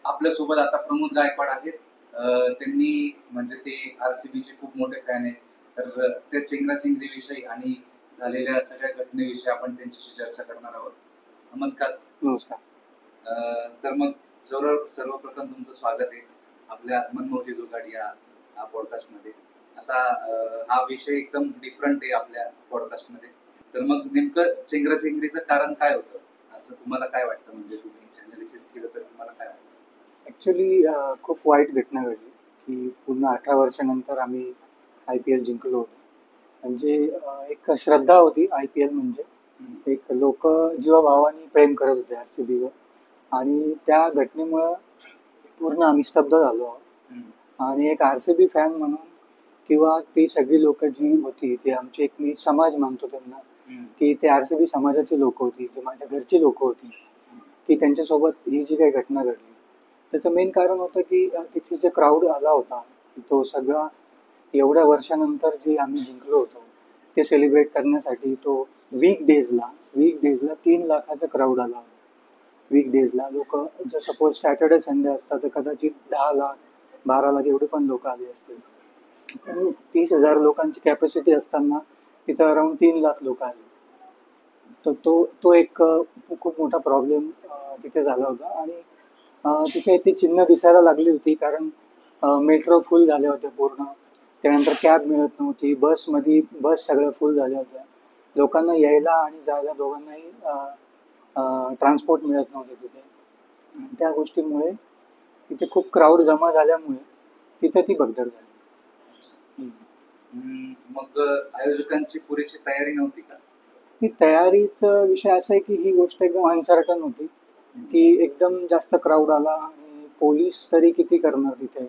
आपल्यासोबत आता प्रमोद गायकवाड आहेत. त्यांनी म्हणजे ते आरसीबीचे खूप मोठे फॅन आहेत. तर त्या चेंगराचेंगरीविषयी आणि झालेल्या सगळ्या घटनेविषयी आपण त्यांच्याशी चर्चा करणार आहोत. नमस्कार. नमस्कार. तर मग सर्वप्रथम तुमचं स्वागत आहे आपल्या मनमोजी जुगाड या पॉडकास्टमध्ये. आता हा विषय एकदम डिफरंट आहे आपल्या पॉडकास्टमध्ये. तर मग नेमकं चेंगराचेंगरीचं कारण काय होतं असं तुम्हाला काय वाटतं? म्हणजे तुम्ही अनालिसिस केलं तर तुम्हाला काय वाटतं? ऍक्च्युली खूप वाईट घटना घडली की पूर्ण 18 वर्षानंतर आम्ही IPL जिंकलो होतो. म्हणजे एक श्रद्धा होती IPL म्हणजे. एक लोक जीवाभावाने प्रेम करत होते RCBवर आणि त्या घटनेमुळं पूर्ण आम्ही स्तब्ध झालो आहोत. आणि एक RCB फॅन म्हणून किंवा ती सगळी लोक जी होती ती आमची एक मी समाज मानतो त्यांना, की ते RCB समाजाची लोक होती, ते माझ्या घरची लोक होती, की त्यांच्यासोबत ही जी काही घटना घडली त्याचं मेन कारण होतं की तिथे जे क्राऊड आला होता तो सगळा एवढ्या वर्षानंतर जे आम्ही जिंकलो होतो ते सेलिब्रेट करण्यासाठी तो वीक डेजला 3 लाखाचा क्राऊड आला होता. वीकडेजला लोक जर सपोज सॅटर्डे संडे असतात तर कदाचित 10 लाख 12 लाख एवढे पण लोक आले असतील. पण 30,000 लोकांची कॅपॅसिटी असताना तिथं अराउंड 3 लाख लोक आले. तर तो एक खूप मोठा प्रॉब्लेम तिथे झाला होता. आणि तिथे ती चिन्ह दिसायला लागली होती कारण मेट्रो फुल झाल्या होत्या पूर्ण. त्यानंतर कॅब मिळत नव्हती, बस सगळ्या फुल झाल्या होत्या. लोकांना यायला आणि जायला दोघांनाही ट्रान्सपोर्ट मिळत नव्हते तिथे. त्या गोष्टीमुळे तिथे खूप क्राऊड जमा झाल्यामुळे तिथे ती भगदड झाली. मग आयोजकांची पुरेशी तयारी नव्हती का? ही तयारीचा विषय असा आहे की ही गोष्ट एकदम अनसर्टन होती की एकदम जास्त क्राऊड आला आणि पोलीस तरी किती करणार तिथे.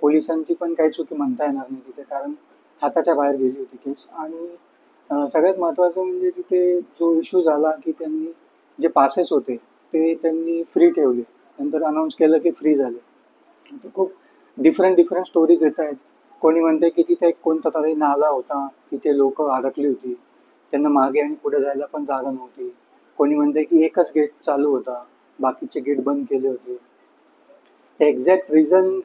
पोलिसांची पण काही चुकी म्हणता येणार नाही तिथे कारण हाताच्या बाहेर गेली होती केस. आणि सगळ्यात महत्त्वाचं म्हणजे तिथे जो इश्यू झाला की त्यांनी जे पासेस होते ते त्यांनी फ्री ठेवले, नंतर अनाऊन्स केलं की फ्री झाले. तर खूप डिफरंट स्टोरीज येत आहेत. कोणी म्हणते की तिथे एक कोणता तरी नाला होता, तिथे लोक अडकली होती, त्यांना मागे आणि पुढे जायला पण जागा नव्हती. कोणी म्हणते की एकच गेट चालू होता, बाकीचे गेट बंद केले होते. ते एक्झॅक्ट रिझन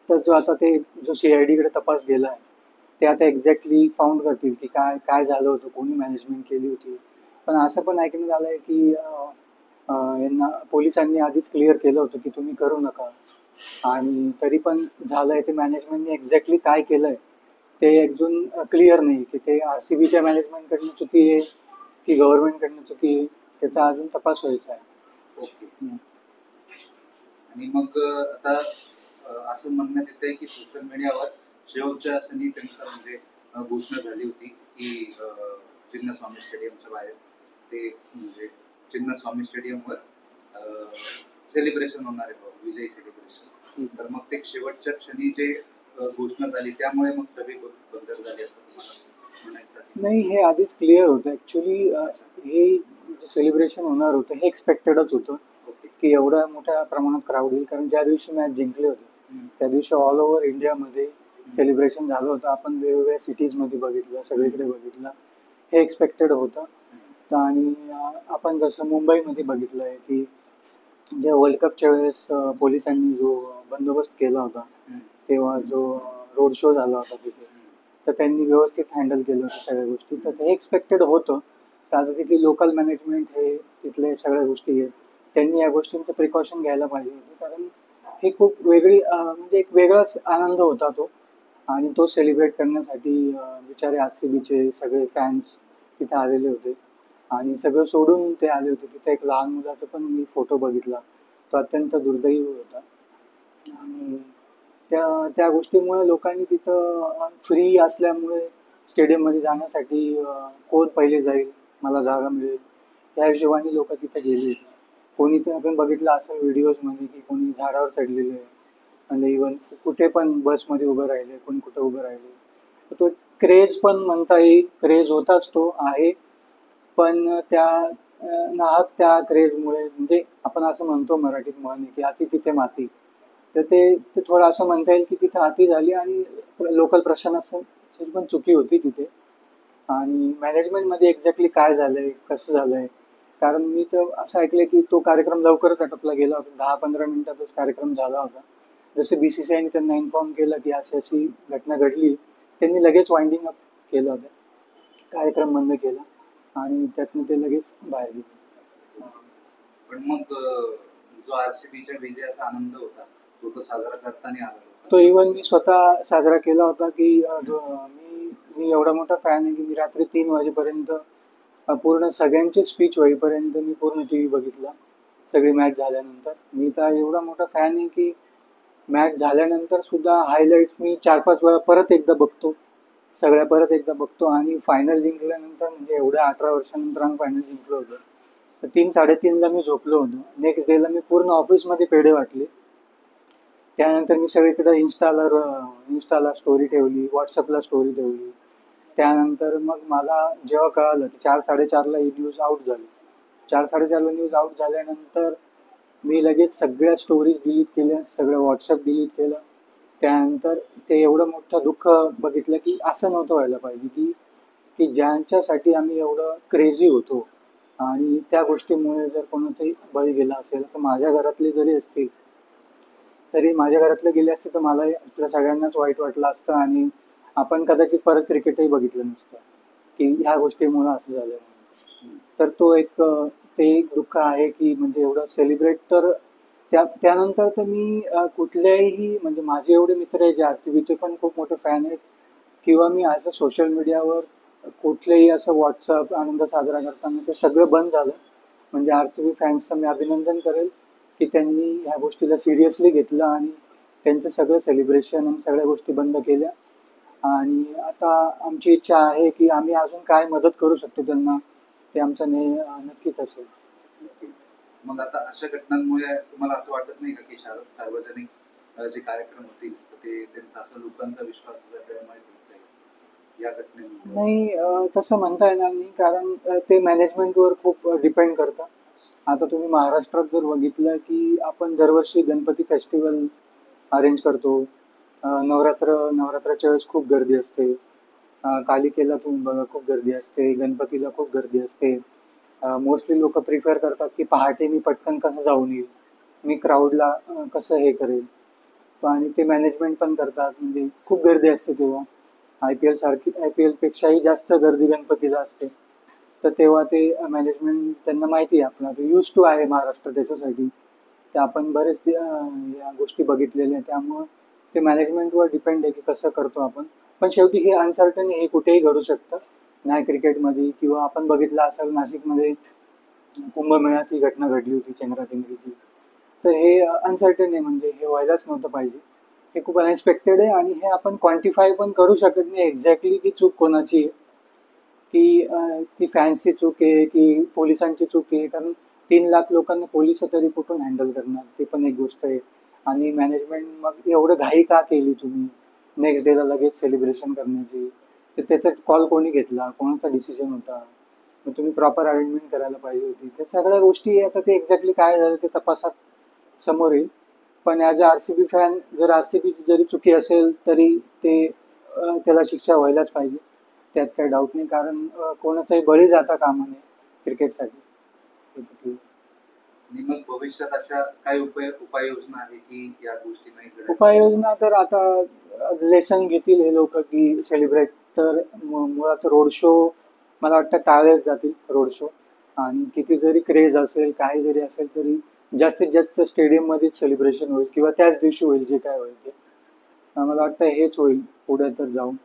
तर जो CID कडे तपास गेलाय ते आता एक्झॅक्टली फाउंड करतील की काय काय झालं होतं, कोणी मॅनेजमेंट केली होती. पण असं पण ऐकण्यात आलंय की यांना पोलिसांनी आधीच क्लिअर केलं होतं की तुम्ही करू नका. आणि तरी पण झालंय. ते मॅनेजमेंटने एक्झॅक्टली काय केलंय ते अजून क्लिअर नाही की ते RCBच्या मॅनेजमेंटकडनं चुकी आहे की गव्हर्नमेंटकडनं चुकी आहे, त्याचा अजून तपास व्हायचा आहे. ओके. आणि मग आता असं म्हणण्यात येतंय की सोशल मीडियावर शेवटच्या क्षणी त्यांचं म्हणजे घोषणा झाली होती की चिन्नस्वामी स्टेडियमच्या बाहेर ते म्हणजे चिन्नस्वामी स्टेडियमवर सेलिब्रेशन होणार आहे, विजयी सेलिब्रेशन. तर मग ते शेवटच्या क्षणी जे घोषणा झाली त्यामुळे मग सगळी बदल झाली असं तुम्हाला म्हणायचं आहे? नाही, हे आधीच क्लिअर होतं ऍक्च्युली. हे सेलिब्रेशन होणार होतं हे एक्सपेक्टेडच होतं की एवढ्या मोठ्या प्रमाणात क्राऊड येईल. कारण ज्या दिवशी मॅच जिंकले होते त्या दिवशी ऑल ओव्हर इंडियामध्ये सेलिब्रेशन झालं होतं. आपण वेगवेगळ्या सिटीजमध्ये बघितलं, सगळीकडे बघितलं. हे एक्सपेक्टेड होतं. आणि आपण जसं मुंबईमध्ये बघितलंय की ज्या वर्ल्ड कपच्या वेळेस पोलिसांनी जो बंदोबस्त केला होता तेव्हा जो रोड शो झाला होता तिथे, तर त्यांनी व्यवस्थित हँडल केलं होतं सगळ्या गोष्टी. तर ते एक्सपेक्टेड होतं. तर आता तिथली लोकल मॅनेजमेंट हे तिथले सगळ्या गोष्टी आहेत, त्यांनी या गोष्टींचं प्रिकॉशन घ्यायला पाहिजे होतं. कारण ही खूप वेगळी म्हणजे एक वेगळाच आनंद होता तो. आणि तो सेलिब्रेट करण्यासाठी बिचारे RCBचे सगळे फॅन्स तिथे आलेले होते आणि सगळं सोडून ते आले होते. तिथे एक लहान मुलाचा पण मी फोटो बघितला, तो अत्यंत दुर्दैवी होता. आणि त्या गोष्टीमुळे लोकांनी तिथं फ्री असल्यामुळे स्टेडियममध्ये जाण्यासाठी कोण पहिले जाईल, मला जागा मिळेल, या हिशोबाने लोक तिथे गेले. कोणी ते आपण बघितलं असं व्हिडिओजमध्ये की कोणी झाडावर चढलेले आहे आणि इव्हन कुठे पण बसमध्ये उभं राहिले, कोणी कुठे उभं राहिले. तर तो क्रेज पण म्हणता येईल, क्रेज होताच तो आहे. पण नाहक त्या क्रेजमुळे म्हणजे आपण असं म्हणतो मराठीत म्हण की अति तिथे माती. तर ते थोडं असं म्हणता येईल की तिथे अति झाली आणि लोकल प्रशासनाची पण चुकी होती तिथे. आणि मॅनेजमेंटमध्ये एक्झॅक्टली काय झालंय, कसं झालंय, कारण मी तर असं ऐकलं की तो कार्यक्रम लवकरच आटोपला गेला होता, 10-15 मिनिटातच कार्यक्रम झाला होता. जसे बीसीसीआयने त्यांना इन्फॉर्म केलं की अशी अशी घटना घडली, त्यांनी लगेच वाइंडिंग अप केलं होतं, कार्यक्रम बंद केला आणि त्यातनं ते लगेच बाहेर गेले. पण मग जो आरसीबीच्या विजयाचा आनंद होता तो तो साजरा करताना आला तो इव्हन मी स्वतः साजरा केला होता की मी एवढा मोठा फॅन आहे की मी रात्री 3 वाजेपर्यंत पूर्ण सगळ्यांचे स्पीच होईपर्यंत मी पूर्ण टी व्ही बघितला. सगळी मॅच झाल्यानंतर मी तर एवढा मोठा फॅन आहे की मॅच झाल्यानंतर सुद्धा हायलाइट्स मी 4-5 वेळा परत एकदा बघतो, सगळ्या परत एकदा बघतो. आणि फायनल जिंकल्यानंतर म्हणजे एवढ्या 18 वर्षानंतर आम्ही फायनल जिंकलो होतो, तर 3-3:30ला मी झोपलो होतो. नेक्स्ट डेला मी पूर्ण ऑफिसमध्ये पेढे वाटले. त्यानंतर मी सगळीकडे इंस्टाला स्टोरी ठेवली, व्हॉट्सअपला स्टोरी ठेवली. त्यानंतर मग मला जेव्हा कळालं की 4-4:30ला ही न्यूज आउट झाली, 4-4:30ला न्यूज आउट झाल्यानंतर मी लगेच सगळ्या स्टोरीज डिलीट केल्या, सगळं व्हॉट्सअप डिलीट केलं. त्यानंतर ते एवढं मोठं दुःख बघितलं की असं नव्हतं व्हायला पाहिजे की की ज्यांच्यासाठी आम्ही एवढं क्रेझी होतो आणि त्या गोष्टीमुळे जर कोणाचाही बळी गेला असेल, तर माझ्या घरातले जरी असतील तरी माझ्या घरातले गेले असते तर मला आपल्या सगळ्यांनाच वाईट वाटलं असतं आणि आपण कदाचित परत क्रिकेटही बघितलं नसतं की ह्या गोष्टीमुळे असं झालं म्हणून. तर ते एक दुःख आहे की म्हणजे एवढं सेलिब्रेट तर त्यानंतर तर मी कुठल्याही म्हणजे माझे एवढे मित्र आहेत जे आरसीबीचे पण खूप मोठे फॅन आहेत, किंवा मी ॲज अ सोशल मीडियावर कुठलेही असं व्हॉट्सअप आनंद साजरा करताना ते सगळं बंद झालं. म्हणजे आरसीबी फॅन्सचं मी अभिनंदन करेल की त्यांनी ह्या गोष्टीला सिरियसली घेतलं आणि त्यांचं सगळं सेलिब्रेशन आणि सगळ्या गोष्टी बंद केल्या. आणि आता आमची इच्छा आहे की आम्ही अजून काय मदत करू शकतो त्यांना, ते आमचं नक्कीच असेल. मग आता अशा घटनांमुळे तुम्हाला असं वाटत नाही का की सार्वजनिक जे कार्यक्रम होतील ते त्यांचा असं लोकांचा विश्वास त्यामुळे होत जाईल या घटनेमुळे? नाही, तसं म्हणता येणार नाही, कारण ते मॅनेजमेंटवर खूप डिपेंड करतं. आता तुम्ही महाराष्ट्रात जर बघितलं की आपण दरवर्षी गणपती फेस्टिवल अरेंज करतो. नवरात्राच्या वेळेस खूप गर्दी असते. कालिकेला तुम्ही बघा खूप गर्दी असते, गणपतीला खूप गर्दी असते. मोस्टली लोक प्रिफर करतात की पहाटे मी पटकन कसं जाऊन येईल, मी क्राऊडला कसं हे करेल. आणि ते मॅनेजमेंट पण करतात, म्हणजे खूप गर्दी असते तेव्हा. आय पी एल पेक्षाही जास्त गर्दी गणपतीला असते. तर तेव्हा ते मॅनेजमेंट त्यांना माहिती आहे, आपला यूज टू आहे महाराष्ट्र त्याच्यासाठी. ते आपण बरेच या गोष्टी बघितलेल्या आहेत, त्यामुळं ते मॅनेजमेंटवर डिपेंड आहे की कसं करतो आपण. पण शेवटी हे अनसर्टन हे कुठेही घडू शकतं, नाही क्रिकेटमध्ये. किंवा आपण बघितलं असेल नाशिकमध्ये कुंभमेळ्यात ही घटना घडली होती चेंगराचेंगरीची. तर हे अनसर्टन आहे, म्हणजे हे व्हायलाच नव्हतं पाहिजे. हे खूप अनएक्सपेक्टेड आहे आणि हे आपण क्वांटिफाय पण करू शकत नाही एक्झॅक्टली की चूक कोणाची आहे, की ती फॅन्सची चूक आहे की पोलिसांची चूक आहे. कारण 3 लाख लोकांना पोलिस तरी कुठून हँडल करणार, ते पण एक गोष्ट आहे. आणि मॅनेजमेंट मग एवढं घाई का केली तुम्ही नेक्स्ट डेला लगेच सेलिब्रेशन करण्याची, तर त्याचा कॉल कोणी घेतला, कोणाचा डिसिजन होता. मग तुम्ही प्रॉपर अरेंजमेंट करायला पाहिजे होती. त्या सगळ्या गोष्टी आता ते एक्झॅक्टली काय झालं ते तपासात समोर येईल. पण ॲज अ आरसीबी फॅन, जर आरसीबीची जरी चुकी असेल तरी ते त्याला शिक्षा व्हायलाच पाहिजे, त्यात काही डाऊट नाही. कारण कोणाचाही बळी जाता कामा नये क्रिकेटसाठी. आणि मग भविष्यात अशा काय उपाययोजना आहे की या गोष्टी नाही घडल्या उपाययोजना तर आता लेसन घेतील हे लोक की सेलिब्रेट, तर मुळात रोड शो मला वाटतं टाळलेच जातील रोड शो. आणि किती जरी क्रेज असेल काही जरी असेल तरी जास्तीत जास्त स्टेडियम मध्येच सेलिब्रेशन होईल किंवा त्याच दिवशी होईल जे काय होईल ते. मला वाटतं हेच होईल पुढे तर जाऊन.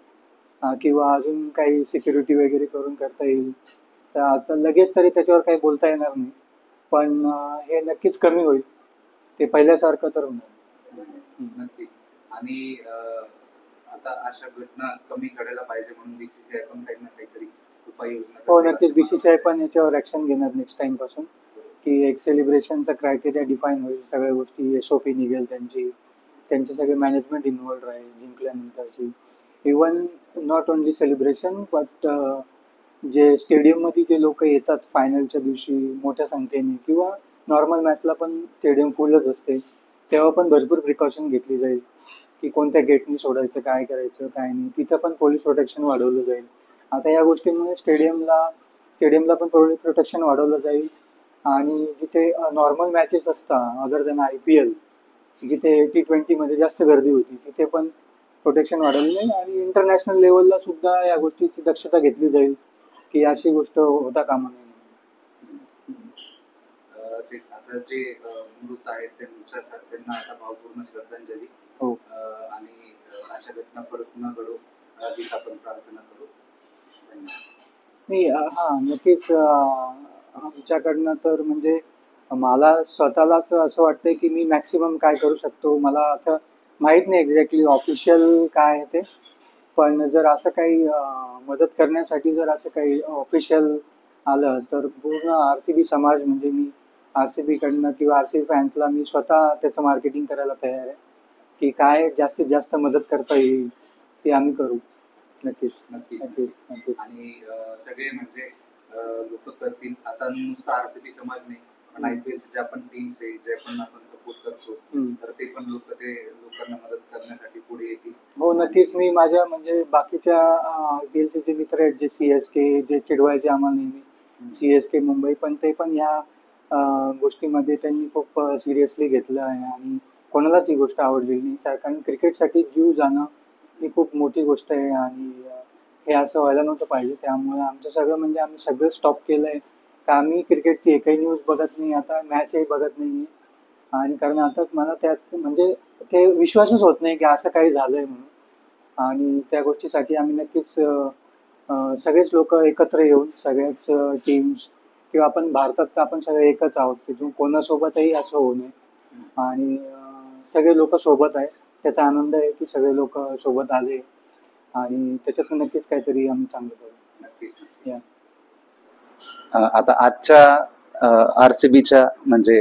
किंवा अजून काही सिक्युरिटी वगैरे करून करता येईल, तर आता लगेच तरी त्याच्यावर काही बोलता येणार नाही. पण हे नक्कीच कमी होईल, ते पहिल्यासारखं तर होणार. नक्कीच. आणि आता अशा घटना कमी घडायला पाहिजे म्हणून बीसीसीआय पण काही ना काहीतरी उपाययोजना हो करेल नक्कीच, असं मला बीसीसीआय वाटतं. पण याच्यावर ऍक्शन घेणार नेक्स्ट टाइम पासून, की एक सेलिब्रेशनचा क्रायटेरिया डिफाईन होईल, सगळ्या गोष्टी एसओपी निघेल त्यांची, त्यांचे सगळे मॅनेजमेंट इन्व्हॉल्ड राहील जिंकल्यानंतरची. Even not only celebration but जे स्टेडियममध्ये जे लोक येतात फायनलच्या दिवशी मोठ्या संख्येने, किंवा नॉर्मल मॅचला पण स्टेडियम फुलच असते, तेव्हा पण भरपूर प्रिकॉशन घेतली जाईल की कोणत्या गेटनी सोडायचं, काय करायचं काय नाही. तिथं पण पोलीस प्रोटेक्शन वाढवलं जाईल. आता या गोष्टींमुळे स्टेडियमला पण पोलीस प्रोटेक्शन वाढवलं जाईल. आणि जिथे नॉर्मल मॅचेस असतात अदर दॅन IPL, जिथे T20 मध्ये जास्त गर्दी होती, तिथे पण प्रोटेक्शन वाढवलं जाईल आणि इंटरनॅशनल लेवलला सुद्धा या गोष्टीची दक्षता घेतली जाईल की अशी गोष्ट होता कामा नये. तेच आता जे मृत आहेत त्यांना आता भावपूर्ण श्रद्धांजली. हो. आणि अशा घटना परत न घडो हीच आपण प्रार्थना करू. नाही, हा नक्कीच. आमच्याकडनं तर म्हणजे मला स्वतःलाच असं वाटतंय की मी मॅक्सिमम काय करू शकतो, मला आता माहित नाही एक्झॅक्टली ऑफिशियल काय आहे ते, पण जर असं काही मदत करण्यासाठी जर असं काही ऑफिशियल आलं तर पूर्ण RCB समाज म्हणजे मी RCB कडनं किंवा RCB फॅन्सला मी स्वतः त्याचं मार्केटिंग करायला तयार आहे की काय जास्तीत जास्त मदत करता येईल ते आम्ही करू. नक्कीच नक्कीच नक्कीच नक्कीच. आणि सगळे म्हणजे लोक करतील. आता नुसतं RCB समाज नाही, पण IPLच्या ज्या पण टीम्स आहे, जे पण आपण सपोर्ट करतो, तर ते पण लोकांना मदत करण्यासाठी पुढे येतील. हो नक्कीच. मी माझ्या म्हणजे बाकीच्या IPLचे जे मित्र आहेत, जे CSK, जे चिडवायचे आम्हाला नेहमी, CSK मुंबई, पण ते पण ह्या गोष्टीमध्ये त्यांनी खूप सिरियसली घेतलं आहे आणि कोणालाच ही गोष्ट आवडलेली नाही. कारण क्रिकेटसाठी जीव जाणं ही खूप मोठी गोष्ट आहे आणि हे असं व्हायला नव्हतं पाहिजे. त्यामुळे आमचं सगळं म्हणजे आम्ही सगळं स्टॉप केलंय का आम्ही क्रिकेटची एकही न्यूज बघत नाही, आता मॅचही बघत नाही. आणि कारण आता मला त्यात म्हणजे ते विश्वासच होत नाही की असं काही झालंय म्हणून. आणि त्या गोष्टीसाठी आम्ही नक्कीच सगळेच लोक एकत्र येऊन, सगळ्याच टीम्स किंवा आपण भारतात आपण सगळे एकच आहोत, तिथून कोणासोबतही असं होऊ नये. आणि सगळे लोक सोबत आहेत, त्याचा आनंद आहे की सगळे लोक सोबत आले आणि त्याच्यातून नक्कीच काहीतरी आम्ही चांगलं करू. नक्कीच. आता आजच्या RCBच्या म्हणजे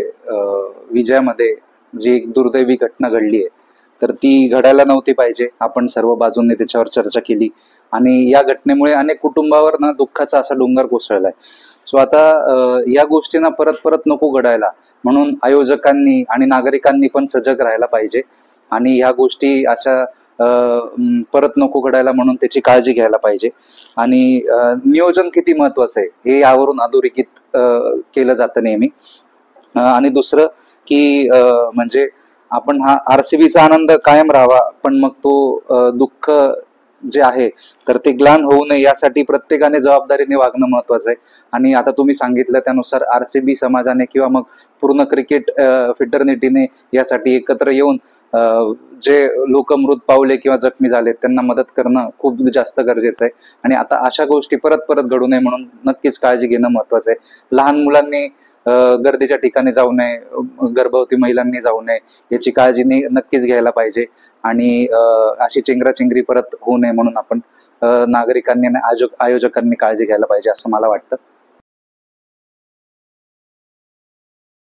विजयामध्ये जी एक दुर्दैवी घटना घडली आहे, तर ती घडायला नव्हती पाहिजे. आपण सर्व बाजूंनी त्याच्यावर चर्चा केली आणि या घटनेमुळे अनेक कुटुंबावर ना दुःखाचा असा डोंगर कोसळलाय. सो आता या गोष्टींना परत परत नको घडायला, म्हणून आयोजकांनी आणि नागरिकांनी पण सजग राहायला पाहिजे आणि ह्या गोष्टी अशा परत नको घडायला म्हणून त्याची काळजी घ्यायला पाहिजे. आणि नियोजन किती महत्वाचं आहे हे यावरून अधोरेखित केलं जातं नेहमी. आणि दुसरं की म्हणजे आपण हा RCBचा आनंद कायम राहावा, पण मग तो दुःख जे आहे तर ते ग्लान होऊ नये यासाठी प्रत्येकाने जबाबदारीने वागणं महत्वाचं आहे. आणि आता तुम्ही सांगितलं त्यानुसार RCB समाजाने किंवा मग पूर्ण क्रिकेट फिटर्निटीने यासाठी एकत्र येऊन जे लोक मृत पावले किंवा जखमी झाले त्यांना मदत करणं खूप जास्त गरजेचं आहे. आणि आता अशा गोष्टी परत परत घडू नये म्हणून नक्कीच काळजी घेणं महत्वाचं आहे. लहान मुलांनी गर्दीच्या ठिकाणी जाऊ नये, गर्भवती महिलांनी जाऊ नये, याची काळजी नक्कीच घ्यायला पाहिजे. आणि अशी चेंगराचेंगरी परत होऊ नये म्हणून आपण नागरिकांनी आणि आयोजकांनी काळजी घ्यायला पाहिजे असं मला वाटतं.